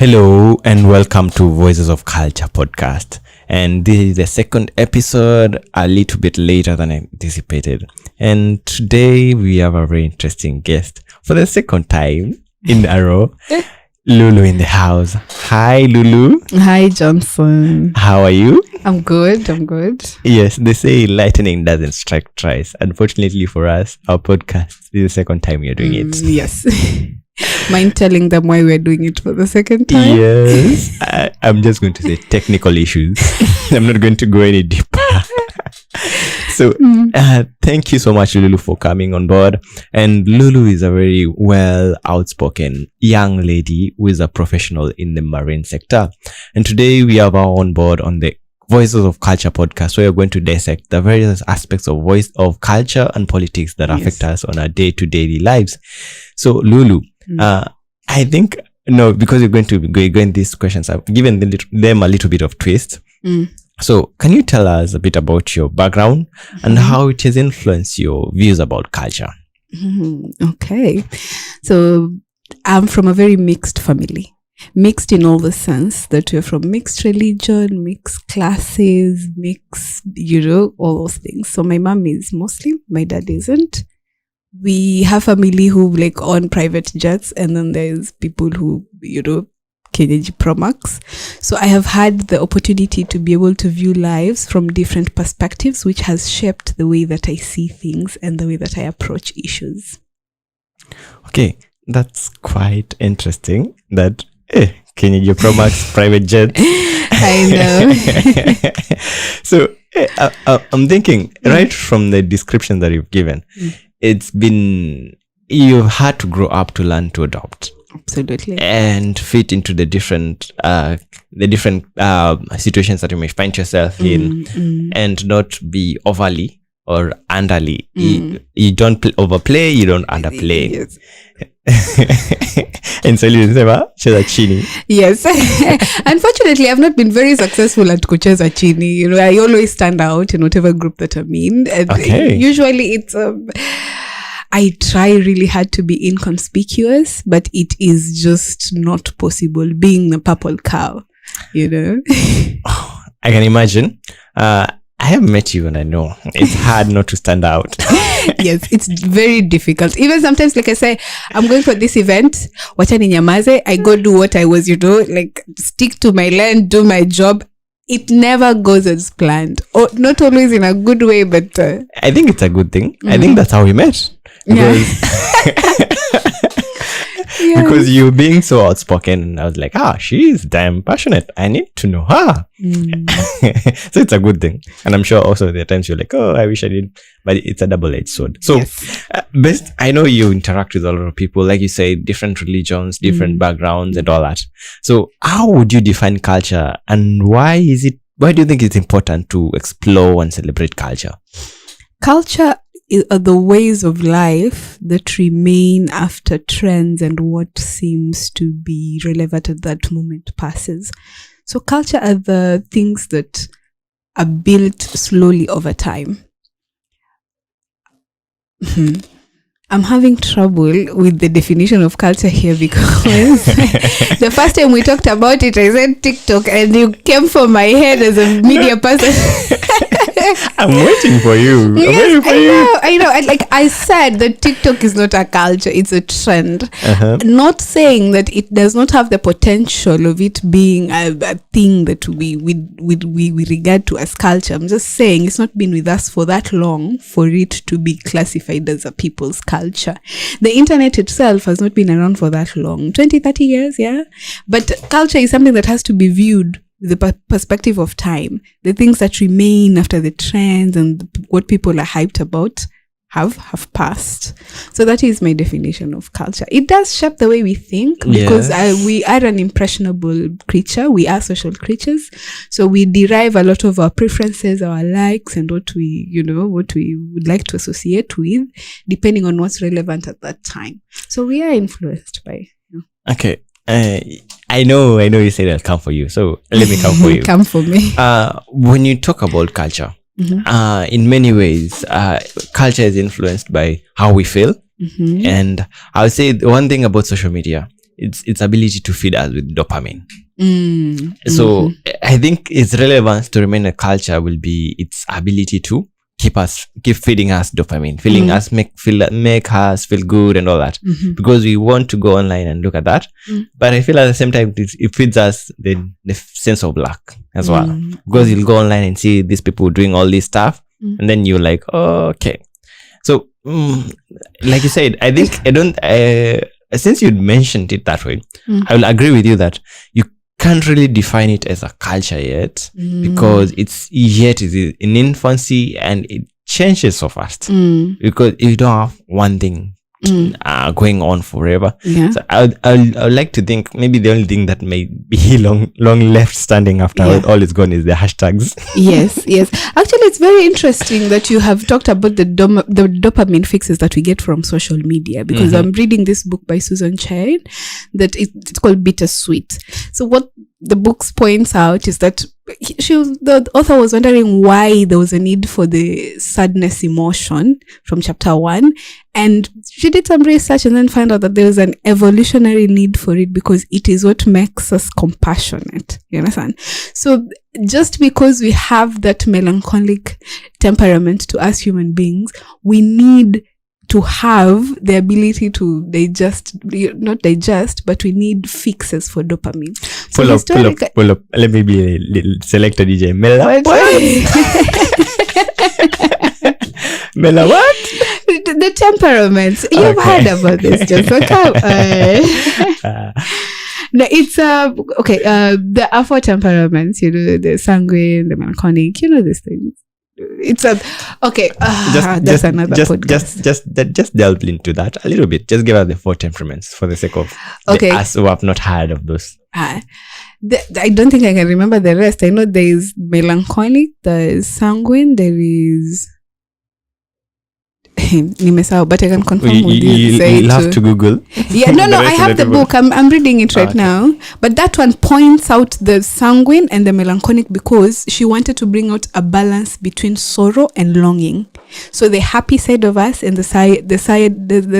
Hello and welcome to Voices of Culture podcast. And this is the second episode, a little bit later than anticipated. And today we have a very interesting guest for the second time in a row. Lulu in the house. Hi, Lulu. Hi, Johnson. How are you? I'm good. Yes, they say lightning doesn't strike twice. Unfortunately for us, our podcast is the second time we are doing it. Yes. Mind telling them why we're doing it for the second time? Yes. I'm just going to say technical issues. I'm not going to go any deeper. So, thank you so much, Lulu, for coming on board. And Lulu is a very well outspoken young lady who is a professional in the marine sector. And today we have her on board on the Voices of Culture podcast, where we're going to dissect the various aspects of voice of culture and politics that affect us on our day-to-day lives. So, Lulu, I think, because you're going to be going these questions, I've given them a little bit of twist. So can you tell us a bit about your background and how it has influenced your views about culture? Okay. So I'm from a very mixed family. Mixed in all the sense that we're from mixed religion, mixed classes, mixed, all those things. So my mom is Muslim, my dad isn't. We have family who own private jets, and then there's people who, Kenyaji Promax. So I have had the opportunity to be able to view lives from different perspectives, which has shaped the way that I see things and the way that I approach issues. Okay, that's quite interesting that Kenyaji Promax private jet. I know. So I'm thinking, right from the description that you've given, you've had to grow up to learn to adopt. Absolutely. And fit into the different situations that you may find yourself in, and not be overly or underly. You don't overplay, you don't underplay. Yes. And so you say, cheza chini. Yes. Unfortunately, I've not been very successful at kucheza chini. I always stand out in whatever group that I'm in. And usually it's I try really hard to be inconspicuous, but it is just not possible being the purple cow, I can imagine. I have met you and I know it's hard not to stand out. Yes, it's very difficult. Even sometimes, like I say, I'm going for this event, wacha ninyamaze, I go do what I was, stick to my lane, do my job. It never goes as planned, or not always in a good way, but I think it's a good thing. I think that's how we met. Because you being so outspoken, I was like, she's damn passionate. I need to know her. So it's a good thing. And I'm sure also there are times you're like, I wish I did. But it's a double-edged sword. So I know you interact with a lot of people, like you say, different religions, different backgrounds and all that. So how would you define culture, and why do you think it's important to explore and celebrate culture? Culture are the ways of life that remain after trends and what seems to be relevant at that moment passes. So culture are the things that are built slowly over time. I'm having trouble with the definition of culture here because the first time we talked about it, I said TikTok, and you came for my head as a media person. I'm waiting for you. I know. I said that TikTok is not a culture; it's a trend. Not saying that it does not have the potential of it being a thing that we regard to as culture. I'm just saying it's not been with us for that long for it to be classified as a people's culture. The internet itself has not been around for that long, 20, 30 years, yeah. But culture is something that has to be viewed with the perspective of time. The things that remain after the trends and what people are hyped about have passed. So that is my definition of culture. It does shape the way we think because we are an impressionable creature. We are social creatures. So we derive a lot of our preferences, our likes, and what we would like to associate with, depending on what's relevant at that time. So we are influenced by. Okay. I know you said I'll come for you. So let me come for you. Come for me. When you talk about culture, in many ways, culture is influenced by how we feel. And I would say the one thing about social media its ability to feed us with dopamine. Mm-hmm. I think its relevance to remain a culture will be its ability to keep feeding us dopamine, feeling us, make us feel good and all that, because we want to go online and look at that. But I feel at the same time it feeds us the sense of luck as well, because you'll go online and see these people doing all this stuff, and then you're like, oh, okay. So like you said, I think since you mentioned it that way, I will agree with you that you can't really define it as a culture yet, because it's in infancy and it changes so fast, because you don't have one thing going on forever. So I would like to think maybe the only thing that may be long left standing after all is gone is the hashtags. Yes. Actually, it's very interesting that you have talked about the dopamine fixes that we get from social media, because I'm reading this book by Susan Chain that it's called Bittersweet. So what the book points out is that the author was wondering why there was a need for the sadness emotion from chapter 1, and she did some research and then found out that there was an evolutionary need for it, because it is what makes us compassionate. You understand? So just because we have that melancholic temperament to us human beings, we need to have the ability to not digest, but we need fixes for dopamine. So pull up. Let me be a little selector DJ. Mela what? Mela what? The temperaments. You've heard about this, just no, it's okay. There are 4 temperaments. The sanguine, the melancholic. These things. It's okay. That's another podcast. Just delve into that a little bit. Just give us the 4 temperaments for the sake of us who have not heard of those. I don't think I can remember the rest. I know there is melancholic, there is sanguine, there is but I can confirm with you. You'll have to Google. Yeah, no, I have the book. I'm reading it right now. But that one points out the sanguine and the melancholic, because she wanted to bring out a balance between sorrow and longing. So the happy side of us and the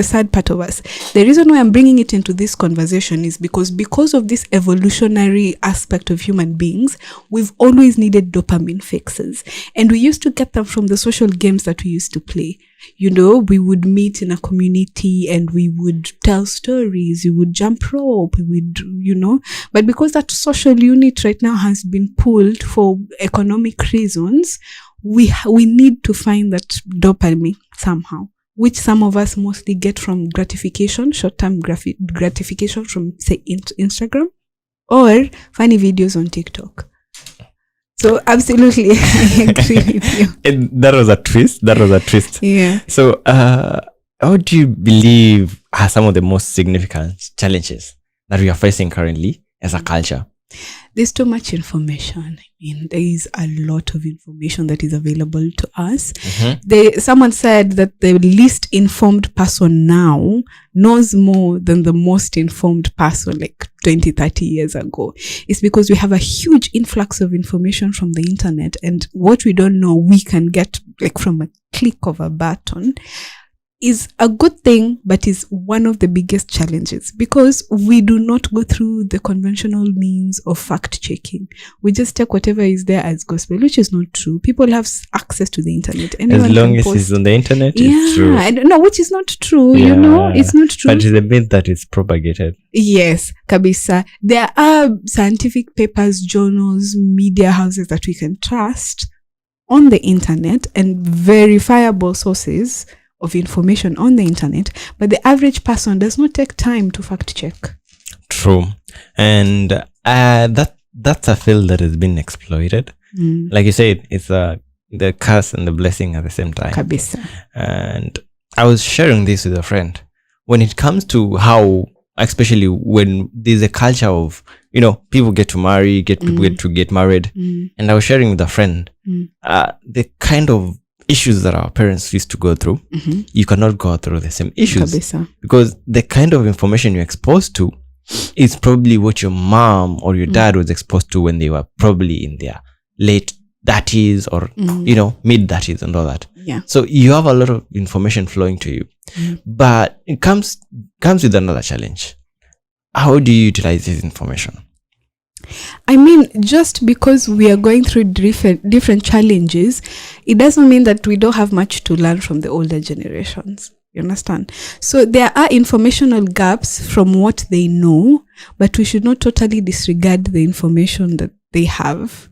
sad part of us. The reason why I'm bringing it into this conversation is because of this evolutionary aspect of human beings, we've always needed dopamine fixes. And we used to get them from the social games that we used to play. We would meet in a community and we would tell stories, we would jump rope, but because that social unit right now has been pulled for economic reasons, we need to find that dopamine somehow, which some of us mostly get from gratification, short-term gratification from, say, Instagram or funny videos on TikTok. So absolutely, I agree with you. That was a twist. Yeah. So, what do you believe are some of the most significant challenges that we are facing currently as a culture? There's too much information. There is a lot of information that is available to us. Someone said that the least informed person now knows more than the most informed person like 20, 30 years ago. It's because we have a huge influx of information from the internet, and what we don't know, we can get like from a click of a button. Is a good thing, but is one of the biggest challenges, because we do not go through the conventional means of fact checking. We just take whatever is there as gospel, which is not true. People have access to the internet. Anyone as long as it's on the internet, it's true. I don't know, which is not true. It's not true. But it's a myth that is propagated. Yes, kabisa. There are scientific papers, journals, media houses that we can trust on the internet, and verifiable sources of information on the internet, but the average person does not take time to fact check. True. And that's a field that has been exploited. Like you said, it's the curse and the blessing at the same time. Kabisa. And I was sharing this with a friend. When it comes to how, especially when there's a culture of, people get to marry, people get to get married. And I was sharing with a friend, the kind of issues that our parents used to go through, you cannot go through the same issues. Kabisa. Because the kind of information you're exposed to is probably what your mom or your dad was exposed to when they were probably in their late 30s or mid 30s and all that. Yeah. So you have a lot of information flowing to you, but it comes with another challenge. how do you utilize this information? I mean, just because we are going through different challenges, it doesn't mean that we don't have much to learn from the older generations. You understand? So there are informational gaps from what they know, but we should not totally disregard the information that they have.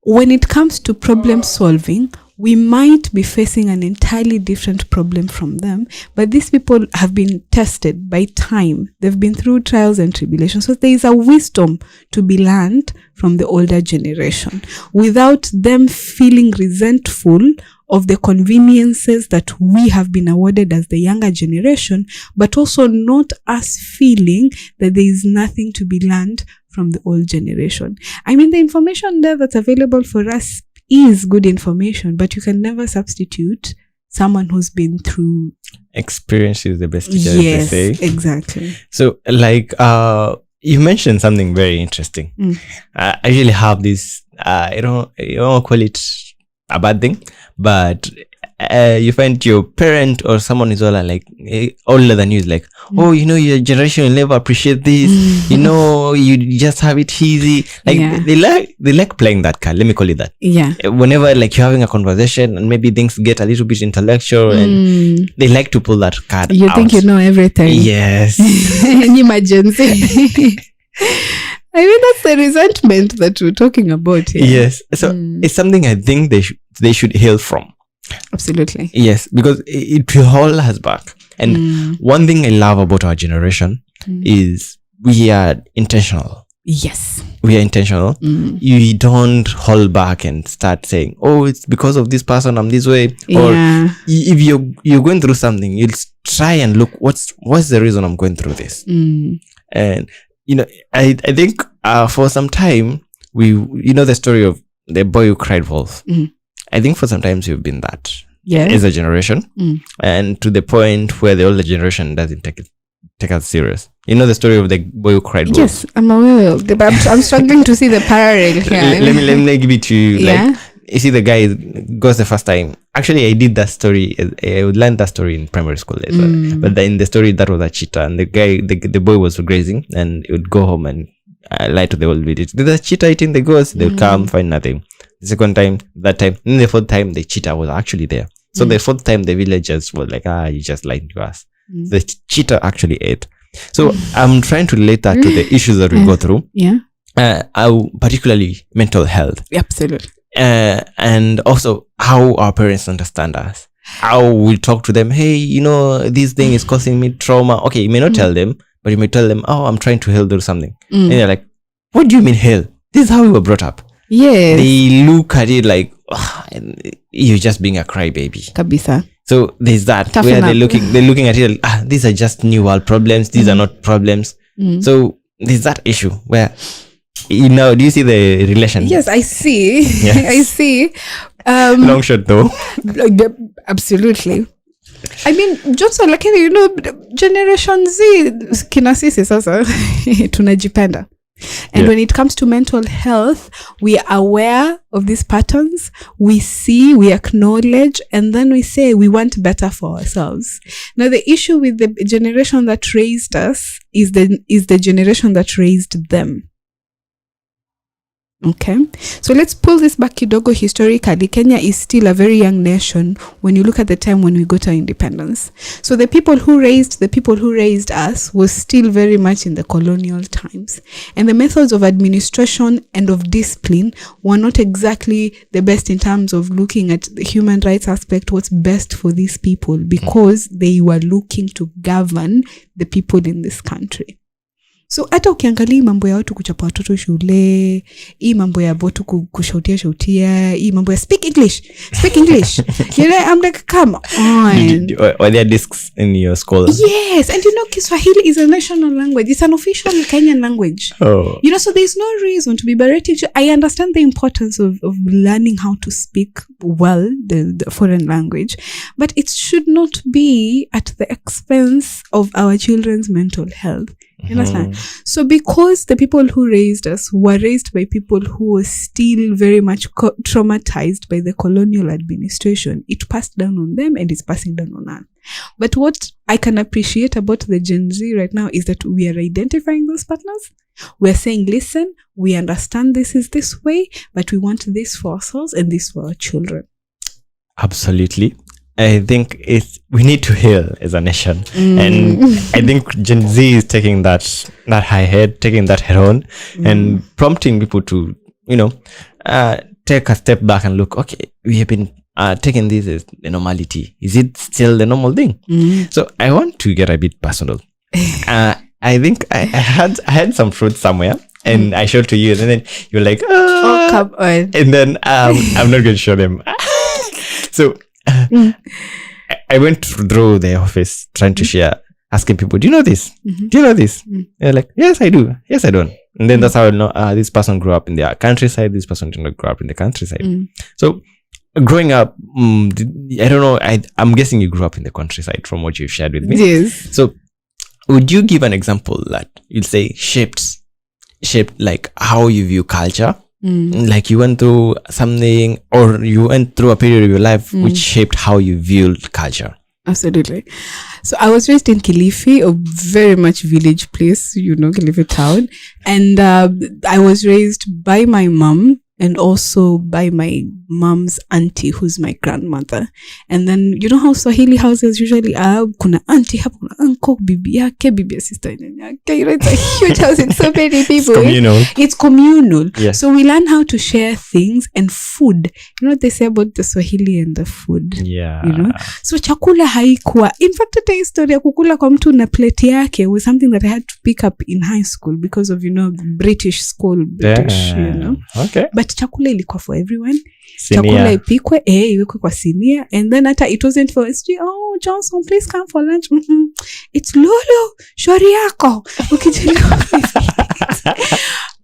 When it comes to problem solving, we might be facing an entirely different problem from them, but these people have been tested by time. They've been through trials and tribulations. So there is a wisdom to be learned from the older generation without them feeling resentful of the conveniences that we have been awarded as the younger generation, but also not us feeling that there is nothing to be learned from the old generation. I mean, the information there that's available for us is good information, but you can never substitute someone who's been through. Experience is the best teacher. Yes, they say. Exactly. So, like, you mentioned something very interesting. I usually have this, you don't call it a bad thing, but you find your parent or someone is older, like older than you, is like, oh, your generation will never appreciate this. You just have it easy. Like they like playing that card. Let me call it that. Yeah. Whenever like you're having a conversation and maybe things get a little bit intellectual, and they like to pull that card. You out. Think you know everything. Yes. An emergency. I mean, that's the resentment that we're talking about here. Yes. So it's something I think they should heal from. Absolutely. Yes, because it will hold us back. And one thing I love about our generation is we are intentional. Yes. We are intentional. You don't hold back and start saying, oh, it's because of this person, I'm this way. Yeah. Or if you're going through something, you'll try and look, what's the reason I'm going through this? And, I think for some time, the story of the boy who cried wolf. I think for sometimes we've been that as a generation, and to the point where the older generation doesn't take us serious. The story of the boy who cried wolf. Yes, I'm aware of but I'm struggling to see the parallel here. Let me give it to you. Yeah. Like, you see, the guy goes the first time. Actually, I did that story. I would learn that story in primary school as well. But in the story, that was a cheetah, and the guy, the boy was grazing, and he would go home and lie to the old village. There's a cheetah eating the goats. They would come, find nothing. The second time, that time, and the fourth time, the cheetah was actually there. So the fourth time, the villagers were like, you just lied to us. The cheetah actually ate. So I'm trying to relate that to the issues that we go through. Yeah. Particularly mental health. Absolutely. And also how our parents understand us. How we talk to them. Hey, this thing is causing me trauma. Okay, you may not tell them, but you may tell them, oh, I'm trying to heal through something. And they're like, what do you mean heal? This is how we were brought up. Yes. They look at it like, you're just being a crybaby. Kabisa. So there's that Toughen where up. they're looking at it like, these are just new world problems. These are not problems. So there's that issue where, do you see the relation? Yes, I see. Yes. I see. Long shot though. Absolutely. I mean, Johnson, Generation Z, kina sisi sasa, tunajipenda. And when it comes to mental health, we are aware of these patterns. We see, we acknowledge, and then we say we want better for ourselves. Now, the issue with the generation that raised us is the generation that raised them. Okay, so let's pull this back kidogo historically. Kenya is still a very young nation when you look at the time when we got our independence. So the people who raised us was still very much in the colonial times. And the methods of administration and of discipline were not exactly the best in terms of looking at the human rights aspect, what's best for these people, because they were looking to govern the people in this country. So hata ukiangalia mambo ya watu kuchapa watoto shule, hii mambo ya watu kushautia, hii mambo ya speak English. I'm like, come on. Were there discs in your school? Yes, and Kiswahili is a national language. It's an official Kenyan language. Oh. So there's no reason to be berating. I understand the importance of learning how to speak well the foreign language, but it should not be at the expense of our children's mental health. You understand? So because the people who raised us were raised by people who were still very much traumatized by the colonial administration, it passed down on them and it's passing down on us. But what I can appreciate about the Gen Z right now is that we are identifying those partners. We're saying, listen, we understand this is this way, but we want this for ourselves and this for our children. Absolutely. I think we need to heal as a nation. And I think Gen Z is taking that high head, taking that head on and prompting people to, take a step back and look, okay, we have been taking this as the normality. Is it still the normal thing? So I want to get a bit personal. I think I had some fruit somewhere and I showed to you and then you're like, oh, come on. And then I'm not going to show them. So I went through the office trying to share, asking people, do you know this? Do you know this? They're like, yes, I do. Yes, I don't. And then that's how I know this person grew up in the countryside. This person did not grow up in the countryside. So growing up, I don't know. I'm guessing you grew up in the countryside from what you've shared with me. Yes. So would you give an example that you'd say shaped like how you view culture? Like you went through something or you went through a period of your life which shaped how you viewed culture. Absolutely. So I was raised in Kilifi, a very much village place, Kilifi town. And I was raised by my mom and also by my mom's auntie, who's my grandmother. And then, you know how Swahili houses usually are? Kuna auntie, kuna uncle, bibi yake, bibi sister. It's a huge house. It's so many people. It's communal. Yes. So we learn how to share things and food. You know what they say about the Swahili and the food? Yeah. So chakula haikuwa. In fact, hata historia kukula kwa mtu na plate yake was something that I had to pick up in high school because of, British school. Okay. But chakula ilikuwa for everyone. Sinia. Chakula ipikwe, iwekwe kwa sinia. And then hata it wasn't for, Johnson, please come for lunch. It's Lulu, shori yako.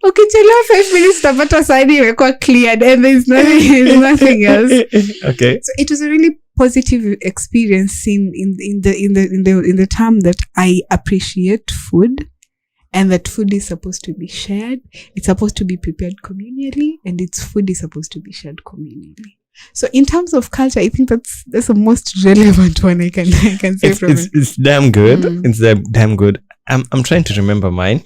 Ukichelewa 5 minutes, tapata sahani imekuwa cleared and there's nothing else. Okay. So it was a really positive experience in the term that I appreciate food. And that food is supposed to be shared. It's supposed to be prepared communally, and food is supposed to be shared communally. So in terms of culture, I think that's the most relevant one I can say from it. It's damn good. It's damn good. I'm trying to remember mine,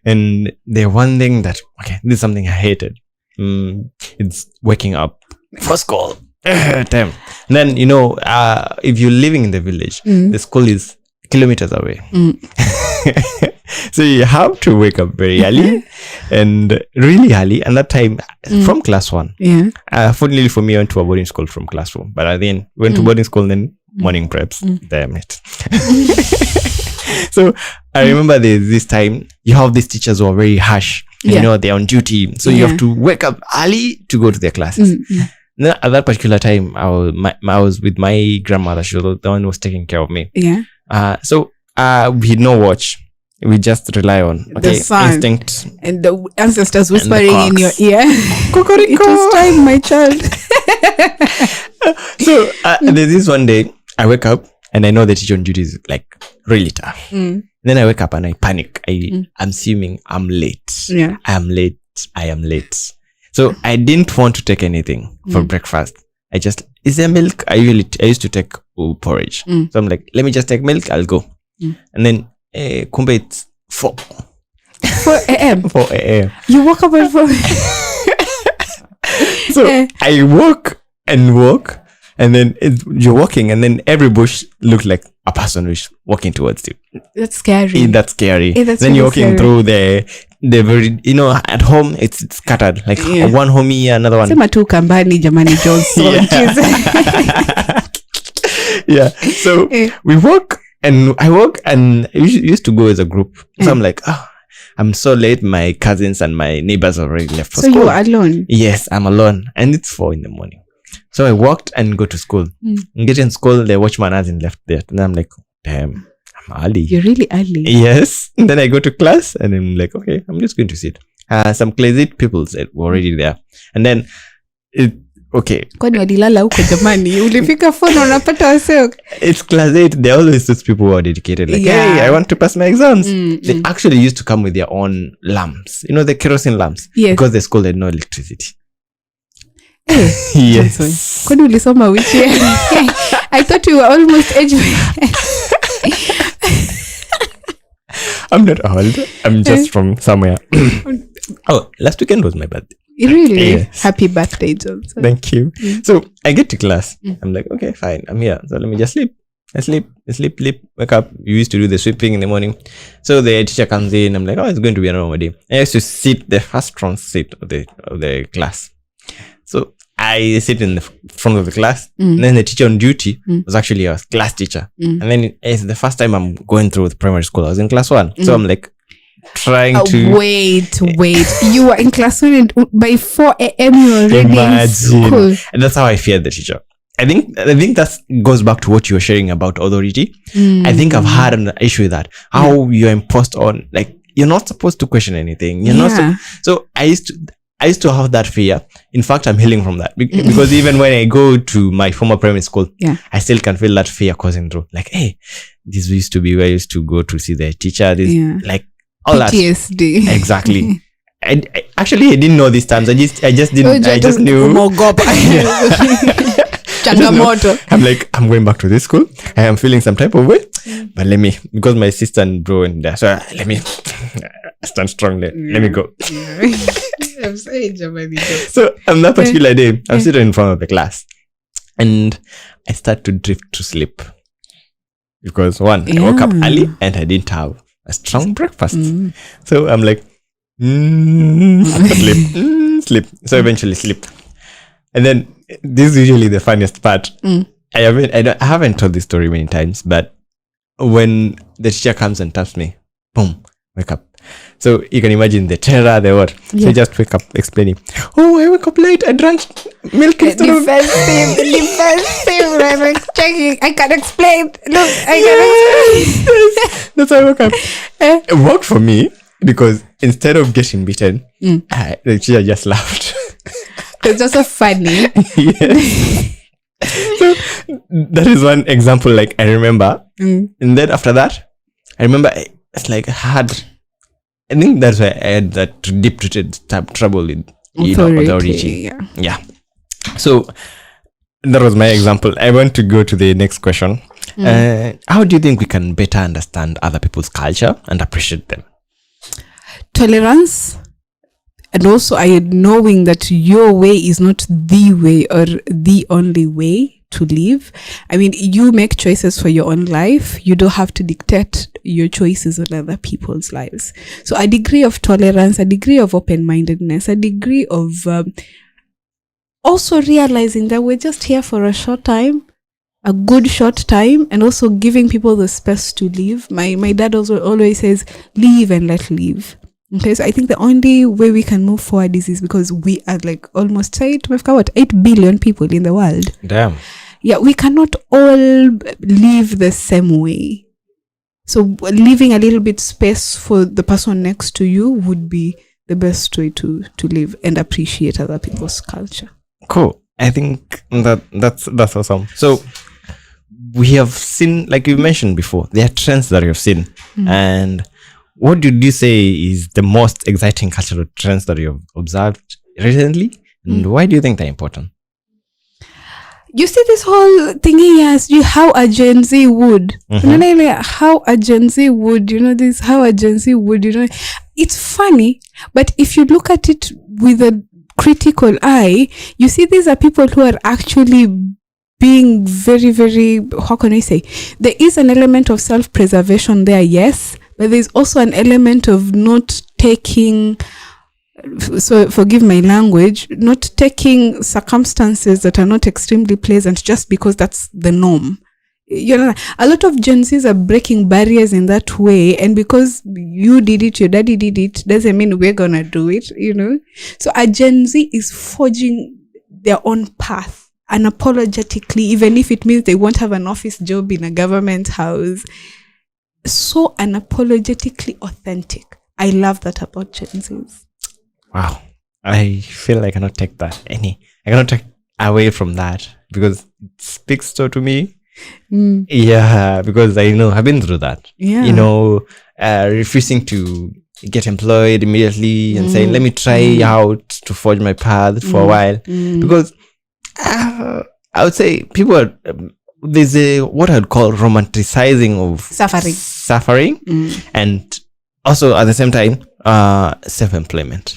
and the one thing that this is something I hated. It's waking up for school. Damn. And then if you're living in the village, the school is kilometers away. So you have to wake up very early and really early. And that time from class 1. Yeah. Fortunately for me, I went to a boarding school from class 1. But I then went to boarding school and then morning preps. Damn it. So I remember this time you have these teachers who are very harsh. And, they're on duty. So you have to wake up early to go to their classes. Now, at that particular time, I was with my grandmother. She was the one who was taking care of me. Yeah. So we had no watch. We just rely on the sun, instinct and the ancestors whispering in your ear. It is time, my child. So there's this one day I wake up and I know the teacher on duty is like really tough. Then I wake up and I panic. I'm assuming I'm late. Yeah. I am late. So I didn't want to take anything for breakfast. Is there milk? I used to take porridge. So I'm like, let me just take milk. I'll go. And then kumbe it's 4 a.m. 4 a.m. You woke up at 4 So I walk and then you're walking and then every bush looked like a person who's walking towards you. That's scary. That's scary. That's then really you're walking scary. through the very, at home it's scattered like one homie, another one. Sema tu kambani jamani Johnson. Yeah. So we walk. And I walk and I used to go as a group. So I'm like, I'm so late. My cousins and my neighbors already left for school. So you're alone? Yes, I'm alone. And it's 4 a.m. So I walked and go to school. And get in school, the watchman hasn't left there. And I'm like, damn, I'm early. You're really early. Yes. And then I go to class and I'm like, okay, I'm just going to sit. Some crazy people were already there. And then okay, kwani walilala huko jamani? Ulifika phone unapata waseo. it's class 8. There are always those people who are dedicated, like, Yeah. hey, I want to pass my exams. They actually used to come with their own lamps, you know, the kerosene lamps. Yes. Because the school had no electricity. Yes. Kwani ulisoma which year? I thought you were almost age. I'm not old. I'm just from somewhere. Oh, last weekend was my birthday. Really? Yes. Happy birthday, Johnson. Thank you. So I get to class. I'm like, okay, fine. I'm here. So let me just sleep. I sleep, wake up. You used to do the sweeping in the morning. So the teacher comes in. I'm like, oh, it's going to be a normal day. I used to sit the first front seat of the class. So I sit in the front of the class. And then the teacher on duty was actually a class teacher. And then it's the first time I'm going through the primary school. I was in class 1. So I'm like trying to... Wait. You were in class 1 and by 4 a.m. you were already in school. And that's how I feared the teacher. I think that goes back to what you were sharing about authority. I think I've had an issue with that. How you're imposed on, like, you're not supposed to question anything. You're not. So I used to have that fear. In fact, I'm healing from that because even when I go to my former primary school, I still can feel that fear coursing through. Like, hey, this used to be where I used to go to see the teacher. This, like, all PTSD. that. Exactly. I didn't know these terms. I just didn't. I just knew. I'm like, I'm going back to this school. I am feeling some type of way, but let me, because my sister and bro and there, so let me stand strong. Let me go. I'm saying, so on that particular day, I'm sitting in front of the class, and I start to drift to sleep because I woke up early and I didn't have a strong breakfast. So I'm like, sleep. So eventually sleep, and then. This is usually the funniest part. I haven't told this story many times, but when the teacher comes and taps me, boom, wake up. So you can imagine the terror, the what. So I just wake up explaining, oh, I woke up late, I drank milk instead of... Defensive, I'm checking, I can explain. Look, That's how I woke up. It worked for me because instead of getting beaten, the teacher just laughed. It's just so funny. Yes. So that is one example, like, I remember. And then after that, I remember it's like I think that's why I had that deep-rooted trouble with authority. Yeah. So that was my example. I want to go to the next question. How do you think we can better understand other people's culture and appreciate them? Tolerance. And also, knowing that your way is not the way or the only way to live. I mean, you make choices for your own life. You don't have to dictate your choices on other people's lives. So a degree of tolerance, a degree of open-mindedness, a degree of also realizing that we're just here for a short time, a good short time, and also giving people the space to live. My dad also always says, live and let live. Okay, so I think the only way we can move forward is because we are like almost 8 billion people in the world. Damn. Yeah, we cannot all live the same way. So leaving a little bit space for the person next to you would be the best way to live and appreciate other people's culture. Cool. I think that's awesome. So we have seen, like you mentioned before, there are trends that you've seen. And what did you say is the most exciting cultural trends that you've observed recently? And why do you think they're important? You see this whole thingy, yes, how a Gen Z would. How a Gen Z would, how a Gen Z would, It's funny, but if you look at it with a critical eye, you see these are people who are actually being very, very, how can I say? There is an element of self-preservation there, yes. But there's also an element of not taking, so forgive my language, not taking circumstances that are not extremely pleasant just because that's the norm. A lot of Gen Zs are breaking barriers in that way, and because you did it, your daddy did it, doesn't mean we're gonna do it, So a Gen Z is forging their own path unapologetically, even if it means they won't have an office job in a government house. So unapologetically authentic. I love that about Gen Zs. Wow. I feel I cannot take that away from that because it speaks so to me. Mm. Yeah, because I know I've been through that. Yeah. Refusing to get employed immediately and saying, let me try out to forge my path for a while. Because I would say people are, there's what I'd call romanticizing of suffering and also at the same time self-employment.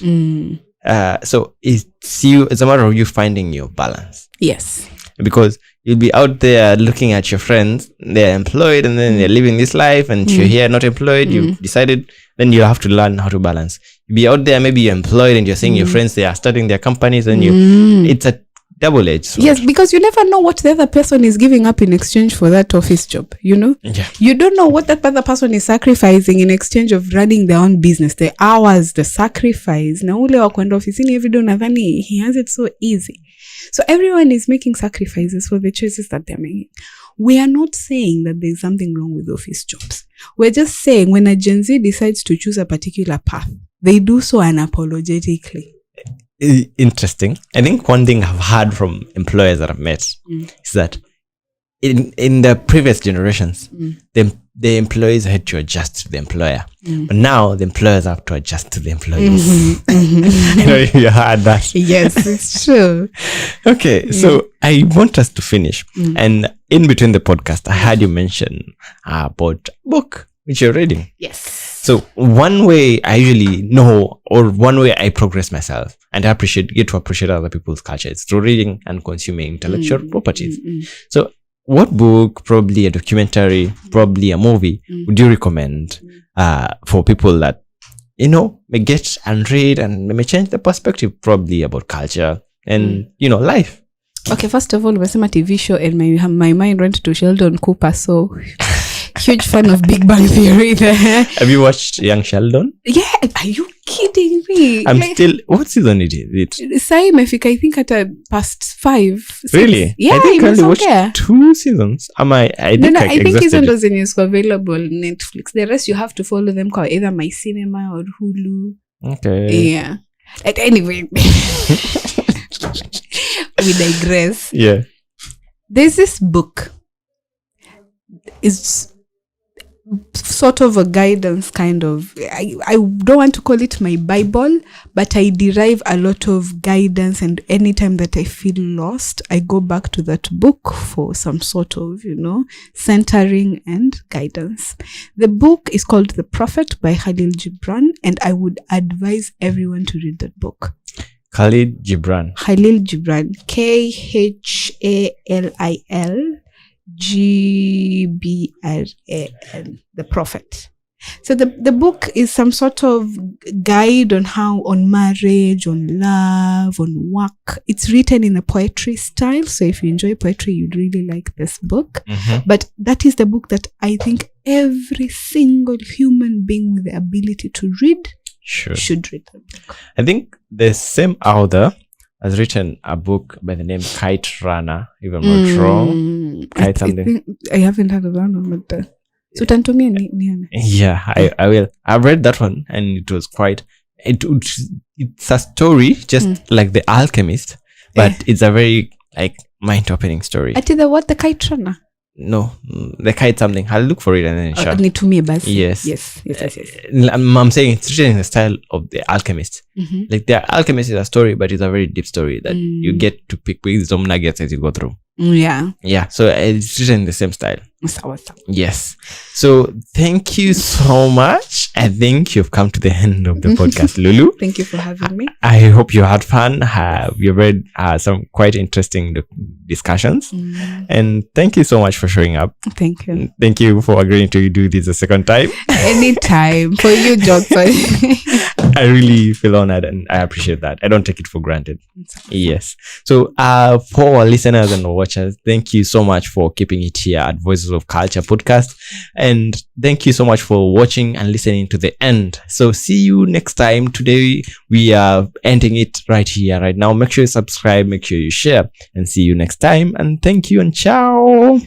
So it's a matter of you finding your balance. Yes. Because you'll be out there looking at your friends, they're employed and then they're living this life, and you're here not employed. You've decided, then you have to learn how to balance. You'll be out there, maybe you're employed and you're seeing your friends, they are starting their companies, and it's a double-edged sword. Yes, because you never know what the other person is giving up in exchange for that office job, Yeah. You don't know what that other person is sacrificing in exchange of running their own business, the hours, the sacrifice. Na ule wa kwenda ofisini every day unadhani he has it so easy. So everyone is making sacrifices for the choices that they're making. We are not saying that there's something wrong with office jobs. We're just saying when a Gen Z decides to choose a particular path, they do so unapologetically. Interesting. I think one thing I've heard from employers that I've met is that in the previous generations, the employees had to adjust to the employer. But now the employers have to adjust to the employees. You heard that. Yes, it's true. Okay, so I want us to finish. And in between the podcast, I heard you mention about a book which you're reading. Yes. So one way I usually know, or one way I progress myself and I get to appreciate other people's culture, is through reading and consuming intellectual properties. So what book, probably a documentary, probably a movie, would you recommend for people that, may get and read and may change the perspective probably about culture and, life? Okay, first of all, umesema TV show and my mind went to Sheldon Cooper, so huge fan of Big Bang Theory there. Have you watched Young Sheldon? Yeah, are you kidding me? What season is it? Sai imefika, I think at past 5. 6. Really? Yeah, I think I only watched there. 2 seasons. I think hizo ndo zenye ziko available on Netflix. The rest you have to follow them kwa either My Cinema or Hulu. Okay. Yeah. Anyway, we digress. Yeah. There's this book. It's sort of a guidance kind of, I don't want to call it my Bible, but I derive a lot of guidance, and anytime that I feel lost, I go back to that book for some sort of, centering and guidance. The book is called The Prophet by Khalil Gibran, and I would advise everyone to read that book. Khalil Gibran, KHALIL GBRAN, The Prophet. So the book is some sort of guide on marriage, on love, on work. It's written in a poetry style, so if you enjoy poetry, you'd really like this book. But that is the book that I think every single human being with the ability to read should read the book. I think the same author has written a book by the name Kite Runner, if I'm not wrong. Kite something. I haven't heard of that one, but so Tantomia Niana. Yeah, I will. I read that one, and it was quite. It's a story just like The Alchemist, but it's a very mind-opening story. The Kite Runner? No, the kite something. I'll look for it and then share. Yes. I'm saying it's written in the style of The Alchemist. Like The Alchemist is a story, but it's a very deep story that you get to pick some nuggets as you go through. Yeah. So it's written in the same style. Yes. So thank you so much. I think you've come to the end of the podcast, Lulu. Thank you for having me. I hope you had fun. You read some quite interesting discussions. And thank you so much for showing up. Thank you. Thank you for agreeing to do this a second time. Anytime. For you, Johnson. I really feel honored and I appreciate that. I don't take it for granted. Yes. So for our listeners and watchers, thank you so much for keeping it here at Voices of Culture podcast. And thank you so much for watching and listening to the end. So see you next time. Today we are ending it right here, right now. Make sure you subscribe, make sure you share, and see you next time. And thank you and ciao.